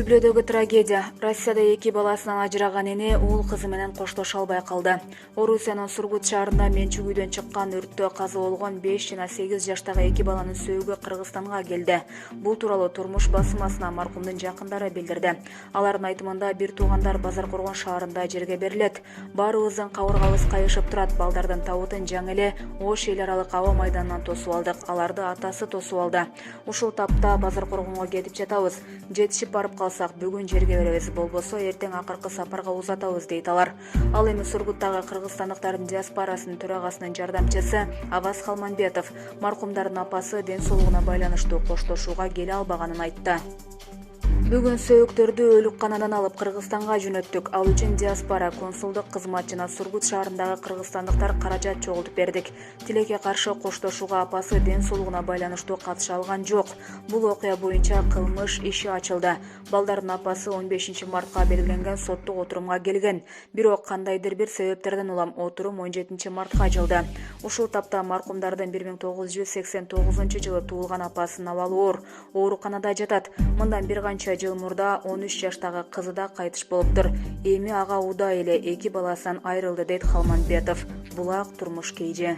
Үй-бүлөдөгү трагедия. Россияда 2 баласынан ажыраган эне уул кызы менен коштошо албай калды. Орусиянын Сургут шаарында менчик үйдөн чыккан өрттө каза болгон 5 жана 8 жаштагы 2 баланын сөөгү Кыргызстанга келди. Бул тууралуу турмуш басмасына маркумдун жакындары билдирди. Алардын айтымында бир туугандар Базаркоргон шаарында жерге берилет. Баарыбыздын кабыргабыз кайышып турат. Балдардын табытын жаңы эле Ош эл аралык аба майданынан тосуп алдык. Аларды атасы тосуп алды. Ушул тапта Базаркоргонго кетип жатабыз. Жетишип барып калсак бүгүн жерге беребиз, болбосо эртең акыркы сапарга узатабыз дейт алар. Ал эми Сургуттагы кыргызстандыктардын диаспорасынын төрагасынын жардамчысы Аваз Халманбетов маркумдардын апасы ден соолугуна байланыштуу коштошууга келе албаганын айтты. Бүгүн сөөктөрдү өлүкканадан алып Кыргызстанга жөнөттүк. Ал үчүн диаспора консулдук кызматчына Сургут шаарындагы кыргызстандыктар каражат чогултуп бердик. Тилекке каршы коштошууга апасы ден соолугуна байланыштуу катыша алган жок. Бул окуя боюнча кылмыш иши ачылды. Балдардын апасы 15 мартка белгиленген соттук отурумга келген. Бирок кандайдыр бир себептерден улам отурум 17 мартка ачылды. Ушул тапта маркумдардын 1989 жылы туулган апасынын абалы оор, ооруканада жатат. Мындан бир канча жыл мурда 13 жаштагы кызы да кайтыш болуптур. Эми ага уда эле 2 баласынан айрылды дейт Халманбетов. Булак турмуш KG.